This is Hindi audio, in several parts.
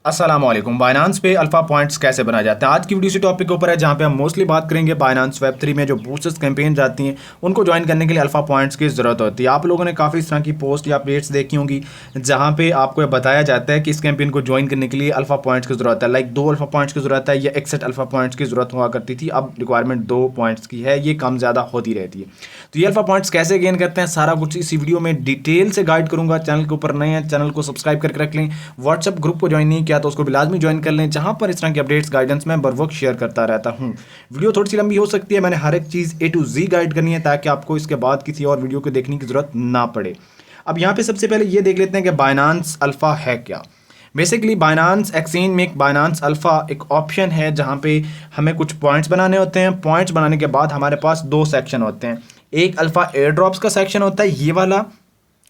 अस्सलाम वालेकुम। बाइनांस पे अल्फा पॉइंट्स कैसे बनाए जाते हैं, आज की वीडियो इसी टॉपिक के ऊपर है, जहां पे हम मोस्टली बात करेंगे बाइनांस वेब 3 में जो बूस्टर्स कैंपेन जाती हैं उनको ज्वाइन करने के लिए अल्फा पॉइंट्स की ज़रूरत होती है। आप लोगों ने काफ़ी इस तरह की पोस्ट या अपडेट्स देखी होंगी जहां पे आपको बताया जाता है कि इस कैंपेन को ज्वाइन करने के लिए अल्फा पॉइंट्स की ज़रूरत है, लाइक 2 अल्फा पॉइंट्स की ज़रूरत है या 61 अल्फा पॉइंट्स की ज़रूरत हुआ करती थी। अब रिक्वायरमेंट 2 पॉइंट्स की है, ये कम ज़्यादा होती रहती है। तो ये अल्फा पॉइंट्स कैसे गेन करते हैं, सारा कुछ इसी वीडियो में डिटेल से गाइड करूंगा। चैनल के ऊपर नए हैं, चैनल को सब्सक्राइब करके रख लें। व्हाट्सएप ग्रुप को ज्वाइन नहीं किया तो उसको भी लाजमी ज्वाइन कर लें, जहां पर इस तरह की अपडेट्स गाइडेंस मैं बर वक्त शेयर करता रहता हूं। वीडियो थोड़ी सी लंबी हो सकती है, मैंने हर एक चीज़ A to Z गाइड करनी है ताकि आपको इसके बाद किसी और वीडियो को देखने की ज़रूरत ना पड़े। अब यहाँ पे सबसे पहले ये देख लेते हैं कि बाइनांस अल्फा है क्या। बेसिकली बाइनांस एक्सचेंज में एक बाइनांस अल्फा एक ऑप्शन है जहाँ पे हमें कुछ पॉइंट्स बनाने होते हैं। पॉइंट्स बनाने के बाद हमारे पास 2 सेक्शन होते हैं। एक अल्फा एयर ड्रॉप्स का सेक्शन होता है, ये वाला,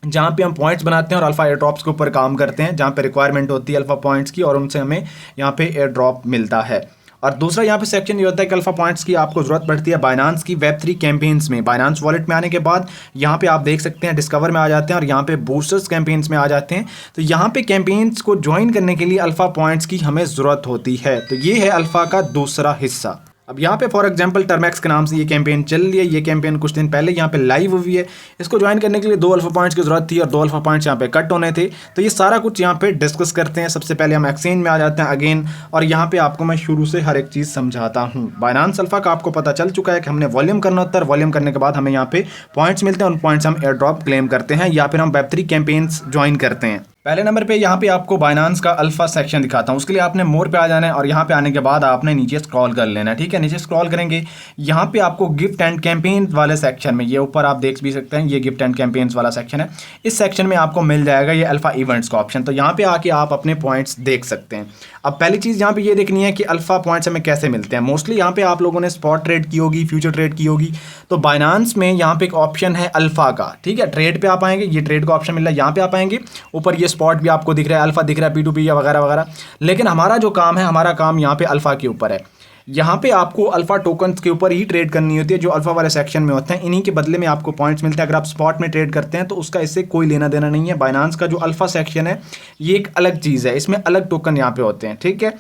जहाँ पे हम पॉइंट्स बनाते हैं और अल्फा एयर ड्रॉप्स के ऊपर काम करते हैं, जहाँ पे रिक्वायरमेंट होती है अल्फा पॉइंट्स की और उनसे हमें यहाँ पे एयर ड्रॉप मिलता है। और दूसरा यहाँ पे सेक्शन ये होता है कि अल्फा पॉइंट्स की आपको ज़रूरत पड़ती है बाइनांस की वेब 3 कैंपेन्स में। बाइनांस वॉलेट में आने के बाद यहाँ पे आप देख सकते हैं डिस्कवर में आ जाते हैं और यहाँ पे बूस्टर्स कैंपेन्स में आ जाते हैं। तो यहाँ पे कैंपेन्स को ज्वाइन करने के लिए अल्फा पॉइंट्स की हमें ज़रूरत होती है। तो ये है अल्फा का दूसरा हिस्सा। अब यहाँ पे फॉर एग्जांपल टर्मैक्स के नाम से ये कैंपेन चल रही है। ये कैंपेन कुछ दिन पहले यहाँ पे लाइव हुई है। इसको ज्वाइन करने के लिए 2 अल्फा पॉइंट्स की जरूरत थी और 2 अल्फा पॉइंट्स यहाँ पे कट होने थे। तो ये सारा कुछ यहाँ पे डिस्कस करते हैं। सबसे पहले हम एक्सचेंज में आ जाते हैं अगेन, और यहाँ पे आपको मैं शुरू से हर एक चीज़ समझाता हूँ। बाइनांस अल्फा का आपको पता चल चुका है कि हमने वॉल्यूम करना होता है। वॉल्यूम करने के बाद हमें यहाँ पे पॉइंट्स मिलते हैं, उन पॉइंट्स हम एयर ड्रॉप क्लेम करते हैं या फिर हम वेब 3 कैंपेन्स ज्वाइन करते हैं। पहले नंबर पे यहाँ पे आपको बाइनांस का अल्फा सेक्शन दिखाता हूँ। उसके लिए आपने मोर पे आ जाना है और यहाँ पे आने के बाद आपने नीचे स्क्रॉल कर लेना है। ठीक है, नीचे स्क्रॉल करेंगे, यहाँ पे आपको गिफ्ट एंड कैंपेन वाले सेक्शन में, ये ऊपर आप देख भी सकते हैं, ये गिफ्ट एंड कैंपेन्स वाला सेक्शन है। इस सेक्शन में आपको मिल जाएगा ये अल्फा इवेंट्स का ऑप्शन। तो यहाँ पे आके आप अपने पॉइंट्स देख सकते हैं। अब पहली चीज़ यहाँ पे ये देखनी है कि अल्फा पॉइंट्स हमें कैसे मिलते हैं। मोस्टली यहाँ पे आप लोगों ने स्पॉट ट्रेड की होगी, फ्यूचर ट्रेड की होगी। तो बाइनांस में यहाँ पे एक ऑप्शन है अल्फा का। ठीक है, ट्रेड पे आप आएंगे, ये ट्रेड का ऑप्शन मिल रहा है, यहाँ पे आप आएंगे, ऊपर ये स्पॉट भी आपको दिख रहा है, अल्फा दिख रहा है, P2P या वगैरह वगैरह। लेकिन हमारा जो काम है, हमारा काम यहाँ पे अल्फा के ऊपर है। यहाँ पे आपको अल्फा टोकन्स के ऊपर ही ट्रेड करनी होती है, जो अल्फा वाले सेक्शन में होते हैं। इन्हीं के बदले में आपको पॉइंट्स मिलते हैं। अगर आप स्पॉट में ट्रेड करते हैं तो उसका इससे कोई लेना देना नहीं है। बाइनांस का जो अल्फा सेक्शन है ये एक अलग चीज़ है, इसमें अलग टोकन यहाँ पे होते हैं। ठीक है,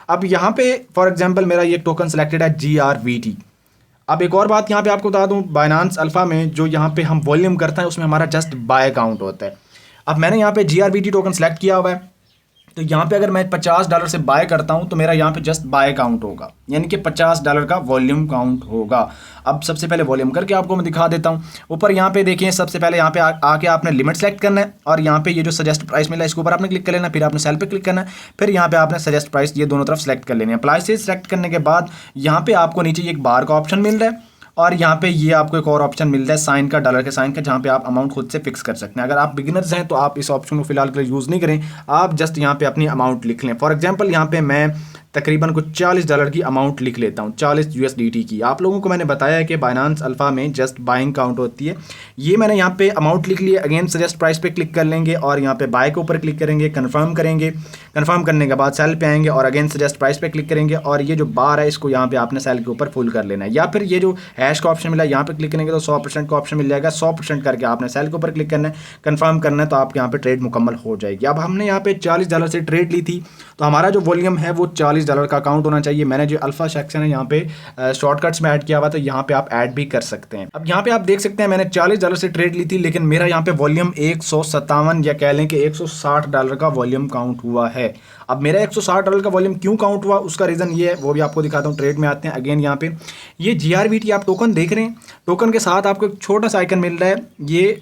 अब यहाँ पे फॉर एग्जाम्पल मेरा ये टोकन सेलेक्टेड है GRVT। अब एक और बात यहाँ पे आपको बता दूँ, बाइनांस अल्फा में जो यहाँ पे हम वॉल्यूम करते हैं उसमें हमारा जस्ट बाय काउंट होता है। अब मैंने यहाँ पे GRVT टोकन सेलेक्ट किया हुआ है, तो यहाँ पे अगर मैं $50 से बाय करता हूँ तो मेरा यहाँ पे जस्ट बाय काउंट होगा, यानी कि $50 का वॉल्यूम काउंट होगा। अब सबसे पहले वॉल्यूम करके आपको मैं दिखा देता हूँ। ऊपर यहाँ पे देखिए, सबसे पहले यहाँ पे आके आपने लिमिट सेलेक्ट करना है और यहाँ पे ये जो सजेस्ट प्राइस मिला है इसके ऊपर आपने क्लिक कर लेना। फिर आपने सेल पे क्लिक करना है, फिर यहाँ पे आपने सजेस्ट प्राइस ये दोनों तरफ सेलेक्ट कर लेनी है। प्राइसेस सेलेक्ट करने के बाद यहाँ पे आपको नीचे एक बार का ऑप्शन मिल रहा है और यहाँ पे ये आपको एक और ऑप्शन मिल रहा है साइन का, डॉलर के साइन का, जहाँ पे आप अमाउंट खुद से फिक्स कर सकते हैं। अगर आप बिगिनर्स हैं तो आप इस ऑप्शन को फिलहाल के लिए यूज़ नहीं करें, आप जस्ट यहाँ पे अपनी अमाउंट लिख लें। फॉर एग्जांपल यहाँ पे मैं तकरीबन कुछ $40 की अमाउंट लिख लेता हूँ, 40 USDT की। आप लोगों को मैंने बताया है कि बाइनांस अल्फा में जस्ट बाइंग काउंट होती है। ये मैंने यहाँ पे अमाउंट लिख लिया। अगेन सजेस्ट प्राइस पे क्लिक कर लेंगे और यहाँ पे बाय के ऊपर क्लिक करेंगे, कंफर्म करेंगे। कंफर्म करने के बाद सेल पे आएंगे और अगेन सजेस्ट प्राइस पे क्लिक करेंगे और ये जो बार है इसको यहाँ पे आपने सेल के ऊपर फुल कर लेना है। या फिर ये जो हैश का ऑप्शन मिला है यहाँ पे क्लिक करेंगे तो 100% का ऑप्शन मिल जाएगा। 100% करके आपने सेल के ऊपर क्लिक करना है, कंफर्म करना है, तो आपके यहाँ पे ट्रेड मुकम्मल हो जाएगी। अब हमने यहाँ पे $40 से ट्रेड ली थी तो हमारा जो वॉल्यूम है वो $40 का काउंट होना चाहिए। मैंने जो अल्फा सेक्शन है यहाँ पे शॉर्टकट्स में ऐड किया हुआ, तो यहाँ पे आप ऐड भी कर सकते हैं। अब यहाँ पे आप देख सकते हैं मैंने $40 से ट्रेड ली थी, लेकिन मेरा यहाँ पे वॉल्यूम 157 या कह लें कि $160 का वॉल्यूम काउंट हुआ है। अब मेरा $160 का वॉल्यूम क्यों काउंट हुआ, उसका रीज़न ये है, वो भी आपको दिखाता हूँ। ट्रेड में आते हैं अगेन, यहाँ पे ये GRVT आप टोकन देख रहे हैं, टोकन के साथ आपको एक छोटा सा आइकन मिल रहा है ये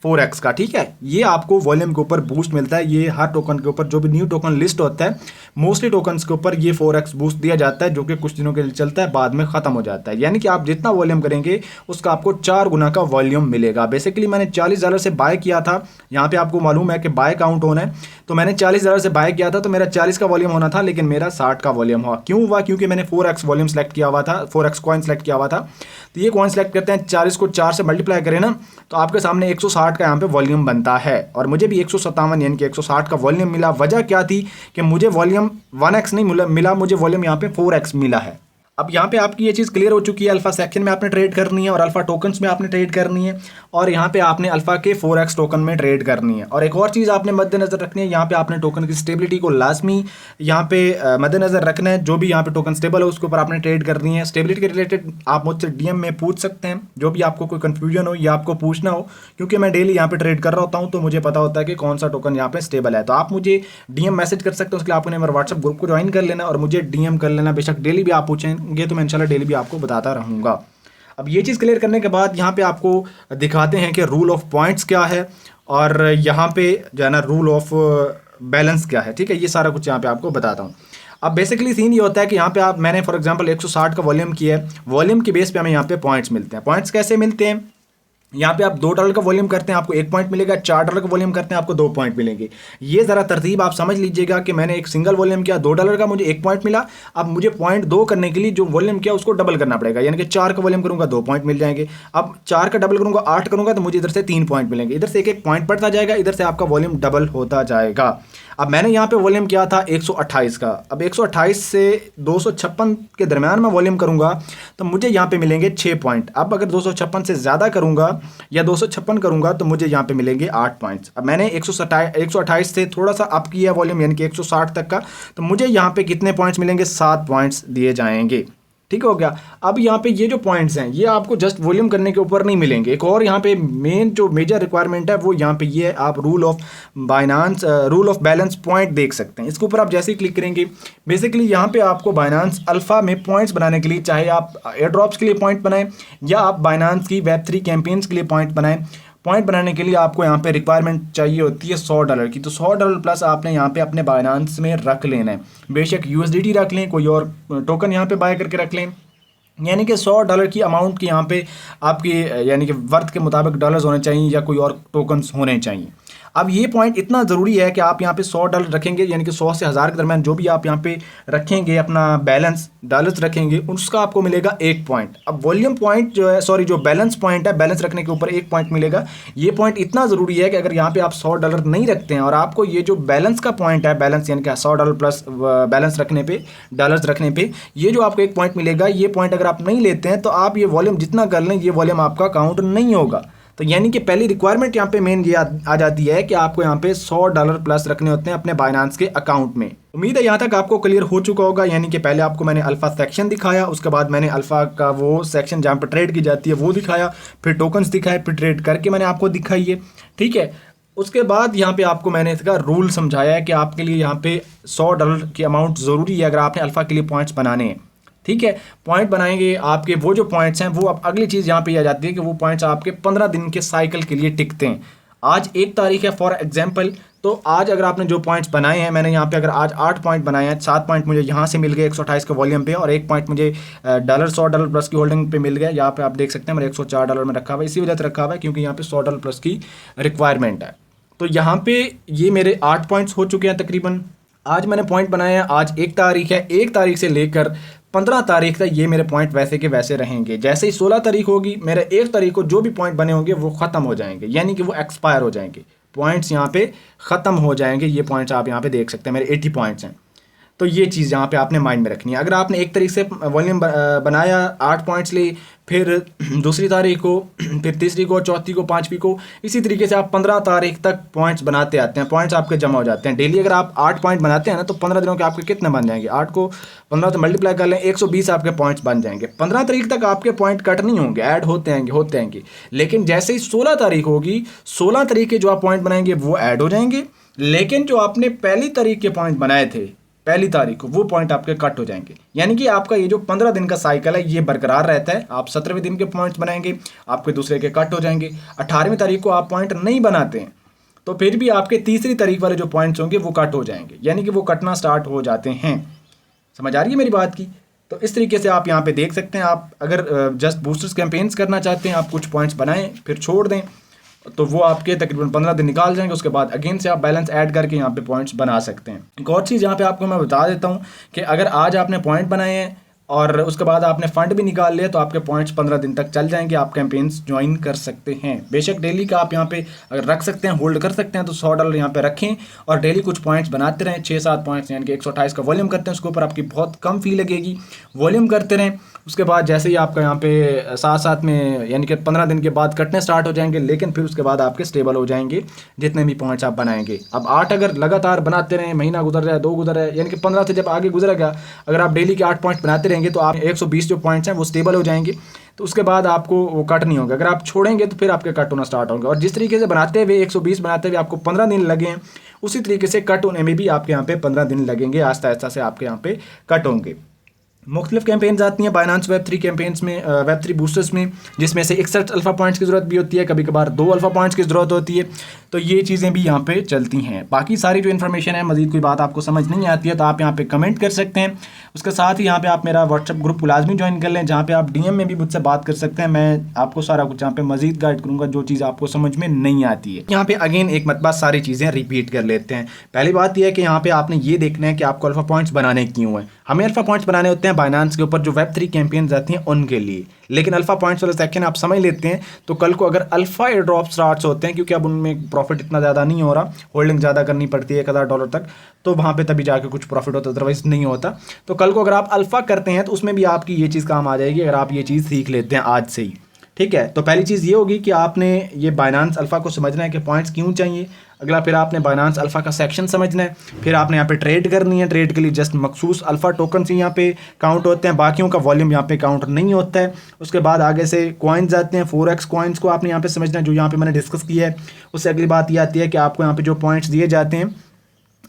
4x का। ठीक है, ये आपको वॉल्यूम के ऊपर बूस्ट मिलता है। ये हर टोकन के ऊपर जो भी न्यू टोकन लिस्ट होता है मोस्टली टोकन्स के ऊपर ये 4x बूस्ट दिया जाता है, जो कि कुछ दिनों के लिए चलता है, बाद में ख़त्म हो जाता है। यानी कि आप जितना वॉल्यूम करेंगे उसका आपको 4 गुना का वॉल्यूम मिलेगा। बेसिकली मैंने $40 से बाय किया था, यहाँ पे आपको मालूम है कि बाय काउंट होना है, तो मैंने $40 से बाय किया था तो मेरा 40 का वॉल्यूम होना था, लेकिन मेरा 60 का वॉल्यूम हुआ। क्यों हुआ? क्योंकि मैंने 4x वॉल्यूम सेलेक्ट किया हुआ था, 4x कॉइन सेलेक्ट किया हुआ था। तो ये कॉइन सेलेक्ट करते हैं, 40 को 4 से मल्टीप्लाई करें ना तो आपके सामने 160 का यहाँ पे वॉल्यूम बनता है और मुझे भी 157 यानी कि 160 का वॉल्यूम मिला। वजह क्या थी कि मुझे वॉल्यूम 1x नहीं मिला, मुझे वॉल्यूम यहाँ पे 4x मिला है। अब यहाँ पे आपकी ये चीज़ क्लियर हो चुकी है, अल्फा सेक्शन में आपने ट्रेड करनी है और अल्फा टोकन्स में आपने ट्रेड करनी है, और यहाँ पे आपने अल्फा के 4x टोकन में ट्रेड करनी है। और एक और चीज़ आपने मद्देनजर रखनी है, यहाँ पे आपने टोकन की स्टेबिलिटी को लाजमी यहाँ पे मद्देनजर रखना है। जो भी यहाँ पे टोकन स्टेबल है उसके ऊपर आपने ट्रेड करनी है। स्टेबिलिटी के रिलेटेड आप मुझसे डीएम में पूछ सकते हैं, जो भी आपको कोई कन्फ्यूजन हो या आपको पूछना हो, क्योंकि मैं डेली यहाँ पे ट्रेड कर रहा होता हूँ तो मुझे पता होता है कि कौन सा टोकन यहाँ पे स्टेबल है। तो आप मुझे डीएम मैसेज कर सकते हो, उसके लिए आपने मेरे व्हाट्सएप ग्रुप को ज्वाइन कर लेना और मुझे डीएम कर लेना। बेशक डेली भी आप पूछेंगे तो मैं इंशाल्लाह डेली भी आपको बताता रहूँगा। अब ये चीज़ क्लियर करने के बाद यहाँ पे आपको दिखाते हैं कि रूल ऑफ पॉइंट्स क्या है और यहाँ पे जो है ना रूल ऑफ बैलेंस क्या है। ठीक है, ये सारा कुछ यहाँ पे आपको बताता हूँ। अब बेसिकली सीन ये होता है कि यहाँ पे आप मैंने फॉर एग्जांपल 160 का वॉल्यूम किया है, वॉल्यूम के बेस पे हमें यहाँ पे पॉइंट्स मिलते हैं। पॉइंट्स कैसे मिलते हैं, यहाँ पे आप $2 का वॉल्यूम करते हैं आपको 1 पॉइंट मिलेगा, $4 का वॉल्यूम करते हैं आपको 2 पॉइंट मिलेंगे। ये ज़रा तरतीब आप समझ लीजिएगा कि मैंने एक सिंगल वॉल्यूम किया, $2 का मुझे 1 पॉइंट मिला। अब मुझे पॉइंट 2 करने के लिए जो वॉल्यूम किया उसको डबल करना पड़ेगा, यानी कि 4 का वॉल्यूम करूँगा 2 पॉइंट मिल जाएंगे। अब 4 का डबल करूँगा 8 करूँगा तो मुझे इधर से 3 पॉइंट मिलेंगे। इधर से एक पॉइंट बढ़ता जाएगा, इधर से आपका वॉल्यूम डबल होता जाएगा। अब मैंने यहाँ पे वॉल्यूम किया था 128 का। अब 128 से 256 के दरमियान मैं वॉल्यूम करूँगा तो मुझे यहाँ पे मिलेंगे 6 पॉइंट। अब अगर 256 से ज़्यादा करूँगा या 256 करूँगा तो मुझे यहाँ पे मिलेंगे 8 पॉइंट्स। अब मैंने 128 से थोड़ा सा अप किया वॉल्यूम, यानी कि 160 तक का, तो मुझे यहाँ पे कितने पॉइंट्स मिलेंगे, 7 पॉइंट्स दिए जाएंगे। ठीक हो गया। अब यहाँ पे ये जो पॉइंट्स हैं ये आपको जस्ट वॉल्यूम करने के ऊपर नहीं मिलेंगे। एक और यहाँ पे मेन जो मेजर रिक्वायरमेंट है वो यहाँ पे ये है, आप रूल ऑफ बैलेंस पॉइंट देख सकते हैं। इसके ऊपर आप जैसे ही क्लिक करेंगे बेसिकली यहाँ पे आपको बाइनांस अल्फा में पॉइंट्स बनाने के लिए, चाहे आप एयर ड्रॉप्स के लिए पॉइंट बनाएं या आप बाइनांस की Web3 कैंपेन्स के लिए पॉइंट बनाएं, पॉइंट बनाने के लिए आपको यहाँ पे रिक्वायरमेंट चाहिए होती है $100 की। तो $100 प्लस आपने यहाँ पे अपने बाइनांस में रख लेना है। बेशक USDT रख लें, कोई और टोकन यहाँ पे बाय करके रख लें, यानी कि $100 की अमाउंट की यहाँ पे आपकी यानी कि वर्थ के मुताबिक डॉलर्स होने चाहिए या कोई और टोकन्स होने चाहिए। अब ये पॉइंट इतना ज़रूरी है कि आप यहाँ पे $100 रखेंगे, यानी कि 100 से 1000 के दरमियान जो भी आप यहाँ पे रखेंगे अपना बैलेंस डॉलर्स रखेंगे उसका आपको मिलेगा 1 पॉइंट। अब वॉल्यूम पॉइंट जो है, सॉरी जो बैलेंस पॉइंट है, बैलेंस रखने के ऊपर 1 पॉइंट मिलेगा। ये पॉइंट इतना ज़रूरी है कि अगर यहाँ पे आप $100 नहीं रखते हैं और आपको ये जो बैलेंस का पॉइंट है, बैलेंस यानी कि $100 प्लस बैलेंस रखने पे, डॉलर्स रखने पे ये जो आपको 1 पॉइंट मिलेगा, ये पॉइंट अगर आप नहीं लेते हैं तो आप ये वॉल्यूम जितना कर लें ये वॉल्यूम आपका काउंट नहीं होगा। तो यानी कि पहली रिक्वायरमेंट यहाँ पे मेन ये आ जाती है कि आपको यहाँ पे $100 प्लस रखने होते हैं अपने बाइनांस के अकाउंट में। उम्मीद है यहाँ तक आपको क्लियर हो चुका होगा। यानी कि पहले आपको मैंने अल्फा सेक्शन दिखाया, उसके बाद मैंने अल्फा का वो सेक्शन जहाँ पर ट्रेड की जाती है वो दिखाया, फिर टोकन्स दिखाए, फिर ट्रेड करके मैंने आपको दिखाई है। ठीक है, उसके बाद यहाँ पे आपको मैंने इसका रूल समझाया है कि आपके लिए यहाँ पे $100 की अमाउंट ज़रूरी है अगर आपने अल्फा के लिए पॉइंट्स बनाने हैं। ठीक है, पॉइंट बनाएंगे आपके वो जो पॉइंट्स हैं वो, अब अगली चीज़ यहाँ पे आ जाती है कि वो पॉइंट्स आपके 15 दिन के साइकिल के लिए टिकते हैं। आज 1 तारीख है फॉर एग्जांपल, तो आज अगर आपने जो पॉइंट्स बनाए हैं, मैंने यहाँ पे अगर आज 8 पॉइंट बनाए हैं, 7 पॉइंट मुझे यहाँ से मिल गए 128 के वॉल्यूम पे और 1 पॉइंट मुझे $100 प्लस की होल्डिंग पे मिल गया। यहाँ पे आप देख सकते हैं मेरे $104 में रखा हुआ है, इसी वजह से रखा हुआ है क्योंकि यहाँ पे $100 प्लस की रिक्वायरमेंट है। तो यहाँ पे ये मेरे 8 पॉइंट्स हो चुके हैं तकरीबन। आज मैंने पॉइंट बनाए हैं, आज 1 तारीख है, 1 तारीख से लेकर 15 तारीख तक ये मेरे पॉइंट वैसे के वैसे रहेंगे। जैसे ही 16 तारीख होगी मेरे 1 तारीख को जो भी पॉइंट बने होंगे वो ख़त्म हो जाएंगे, यानी कि वो एक्सपायर हो जाएंगे, पॉइंट्स यहाँ पे ख़त्म हो जाएंगे। ये पॉइंट्स आप यहाँ पे देख सकते हैं, मेरे 80 पॉइंट्स हैं। तो ये चीज़ यहाँ पे आपने माइंड में रखनी है। अगर आपने 1 तारीख से वॉल्यूम बनाया, 8 पॉइंट्स ली, फिर दूसरी तारीख को, फिर तीसरी को, चौथी को, 5वीं को, इसी तरीके से आप 15 तारीख तक पॉइंट्स बनाते आते हैं, पॉइंट्स आपके जमा हो जाते हैं। डेली अगर आप 8 पॉइंट बनाते हैं ना तो 15 दिनों के आपके कितने बन जाएंगे, 8 को 15 से मल्टीप्लाई कर लें, 120 आपके पॉइंट्स बन जाएंगे। 15 तारीख तक आपके पॉइंट कट नहीं होंगे, ऐड होते आएंगे। लेकिन जैसे ही 16 तारीख होगी, 16 तारीख के जो आप पॉइंट बनाएंगे वो ऐड हो जाएंगे, लेकिन जो आपने पहली तारीख के पॉइंट बनाए थे पहली तारीख को, वो पॉइंट आपके कट हो जाएंगे। यानी कि आपका ये जो 15 दिन का साइकिल है ये बरकरार रहता है। आप 17वें दिन के पॉइंट्स बनाएंगे, आपके दूसरे के कट हो जाएंगे। 18वीं तारीख को आप पॉइंट नहीं बनाते हैं तो फिर भी आपके तीसरी तारीख वाले जो पॉइंट्स होंगे वो कट हो जाएंगे, यानी कि वो कटना स्टार्ट हो जाते हैं। समझ आ रही है मेरी बात की? तो इस तरीके से आप यहाँ पे देख सकते हैं। आप अगर जस्ट बूस्टर्स कैंपेन्स करना चाहते हैं, आप कुछ पॉइंट्स बनाएं फिर छोड़ दें तो वो आपके तकरीबन 15 दिन निकाल जाएंगे। उसके बाद अगेन से आप बैलेंस ऐड करके यहाँ पे पॉइंट्स बना सकते हैं। एक और चीज़ यहाँ पे आपको मैं बता देता हूँ कि अगर आज आपने पॉइंट बनाए हैं और उसके बाद आपने फंड भी निकाल लिया तो आपके पॉइंट्स 15 दिन तक चल जाएंगे, आप कैंपेन्स ज्वाइन कर सकते हैं। बेशक डेली का आप यहाँ पे अगर रख सकते हैं, होल्ड कर सकते हैं तो $100 यहाँ पे रखें और डेली कुछ पॉइंट्स बनाते रहें। 6-7 पॉइंट्स यानी कि 128 का वॉल्यूम करते हैं, उसके ऊपर आपकी बहुत कम फी लगेगी। वॉल्यूम करते रहें, उसके बाद जैसे ही आपका यहाँ पे साथ साथ में यानी कि 15 दिन के बाद कटने स्टार्ट हो जाएंगे, लेकिन फिर उसके बाद आपके स्टेबल हो जाएंगे जितने भी पॉइंट्स आप बनाएंगे। अब 8 अगर लगातार बनाते रहें, महीना गुजर जाए, 2 गुजर जाए, यानी कि 15 से जब आगे गुजरेगा, अगर आप डेली के 8 पॉइंट्स बनाते रहेंगे तो आप 120 जो पॉइंट्स हैं वो स्टेबल हो जाएंगे। तो उसके बाद आपको वो कट नहीं होगा। अगर आप छोड़ेंगे तो फिर आपके कट होना स्टार्ट होंगे। और जिस तरीके से बनाते हुए 120 बनाते हुए आपको 15 दिन लगे हैं, उसी तरीके से कट होने में भी आपके यहाँ पे 15 दिन लगेंगे। आस्ता आस्ता से आपके यहाँ पे कट होंगे। मुख्तलिफ कैंपेन्स आती हैं बाइनांस वेब3 कैंपेन्स में, वेब3 बूस्टर्स में, जिसमें से 61 अल्फ़ा पॉइंट्स की ज़रूरत भी होती है, कभी कभार 2 अल्फ़ा पॉइंट्स की ज़रूरत होती है। तो ये चीज़ें भी यहाँ पे चलती हैं। बाकी सारी जो इन्फॉर्मेशन है, मज़ीद कोई बात आपको समझ नहीं आती है तो आप यहाँ पे कमेंट कर सकते हैं। उसके साथ ही यहाँ पे आप मेरा व्हाट्सअप ग्रुप लाजमी ज्वाइन कर लें, जहाँ पे आप DM में भी मुझसे बात कर सकते हैं। मैं आपको सारा कुछ यहाँ पे मज़ीद गाइड करूँगा जो चीज़ आपको समझ में नहीं आती है। यहाँ पे अगेन एक मरतबा सारी चीज़ें रिपीट कर लेते हैं। पहली बात यह है कि यहाँ पे आपने ये देखना है कि आपको अल्फ़ा पॉइंट्स बनाने क्यों हैं। हमें अल्फ़ा पॉइंट्स बनाने होते हैं बाइनांस के ऊपर जो वेब3 कैंपेन्स आती हैं उनके लिए। लेकिन अल्फ़ा पॉइंट्स वाला सेक्शन आप समझ लेते हैं तो कल को अगर अल्फ़ा एयर ड्रॉप स्टार्ट्स होते हैं, क्योंकि अब उनमें प्रॉफिट इतना ज़्यादा नहीं हो रहा, होल्डिंग ज़्यादा करनी पड़ती है $1000 तक, तो वहाँ पे तभी जाके कुछ प्रॉफिट होता है, अदरवाइज नहीं होता। तो कल को अगर आप अल्फ़ा करते हैं तो उसमें भी आपकी ये चीज़ काम आ जाएगी अगर आप ये चीज़ सीख लेते हैं आज से ही। ठीक है, तो पहली चीज़ ये होगी कि आपने ये बाइनांस अल्फ़ा को समझना है कि पॉइंट्स क्यों चाहिए। अगला फिर आपने बाइनांस अल्फ़ा का सेक्शन समझना है। फिर आपने यहाँ पे ट्रेड करनी है। ट्रेड के लिए जस्ट मखसूस अल्फ़ा टोकन से यहाँ पे काउंट होते हैं, बाकियों का वॉल्यूम यहाँ पे काउंट नहीं होता है। उसके बाद आगे से कॉइन्स आते हैं, 4x कॉइन्स को आपने यहाँ पे समझना है, जो यहाँ पे मैंने डिस्कस किया है। उससे अगली बात ये आती है कि आपको यहाँ पे जो पॉइंट्स दिए जाते हैं,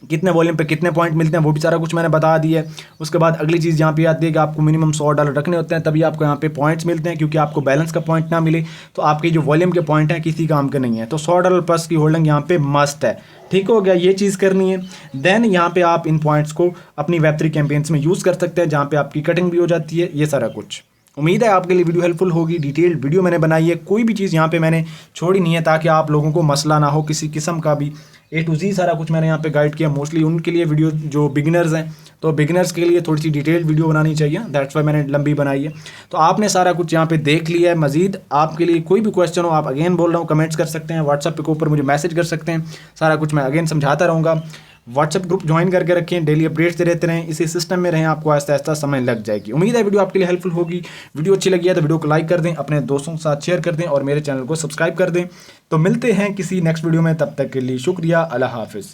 कितने वॉल्यूम पे कितने पॉइंट मिलते हैं, वो भी सारा कुछ मैंने बता दिया है। उसके बाद अगली चीज़ यहाँ पे आती है कि आपको मिनिमम $100 रखने होते हैं, तभी आपको यहाँ पे पॉइंट्स मिलते हैं, क्योंकि आपको बैलेंस का पॉइंट ना मिले तो आपके जो वॉल्यूम के पॉइंट हैं किसी काम के नहीं है। तो $100 प्लस की होल्डिंग यहाँ पे मस्ट है। ठीक हो गया, ये चीज़ करनी है। देन यहाँ पे आप इन पॉइंट्स को अपनी वेब3 कैंपेन्स में यूज़ कर सकते हैं, जहाँ पे आपकी कटिंग भी हो जाती है। ये सारा कुछ उम्मीद है आपके लिए वीडियो हेल्पफुल होगी। डिटेल्ड वीडियो मैंने बनाई है, कोई भी चीज़ यहाँ पे मैंने छोड़ी नहीं है, ताकि आप लोगों को मसला ना हो किसी किस्म का भी। A to Z सारा कुछ मैंने यहाँ पे गाइड किया। मोस्टली उनके लिए वीडियो जो बिगिनर्स हैं, तो बिगिनर्स के लिए थोड़ी सी डिटेल्ड वीडियो बनानी चाहिए, दैट्स वाई मैंने लंबी बनाई है। तो आपने सारा कुछ यहाँ पे देख लिया है। मजीद आपके लिए कोई भी क्वेश्चन हो, आप अगेन बोल रहा हूँ कमेंट्स कर सकते हैं, व्हाट्सएप के ऊपर मुझे मैसेज कर सकते हैं। सारा कुछ मैं अगेन समझाता रहूँगा। व्हाट्सएप ग्रुप ज्वाइन करके रखें, डेली अपडेट्स दे रहते रहें, इसी सिस्टम में रहें, आपको आहिस्ता आहिस्ता समझ लग जाएगी। उम्मीद है वीडियो आपके लिए हेल्पफुल होगी। वीडियो अच्छी लगी है तो वीडियो को लाइक कर दें, अपने दोस्तों के साथ शेयर कर दें और मेरे चैनल को सब्सक्राइब कर दें। तो मिलते हैं किसी नेक्स्ट वीडियो में, तब तक के लिए शुक्रिया। अल्लाह हाफिज़।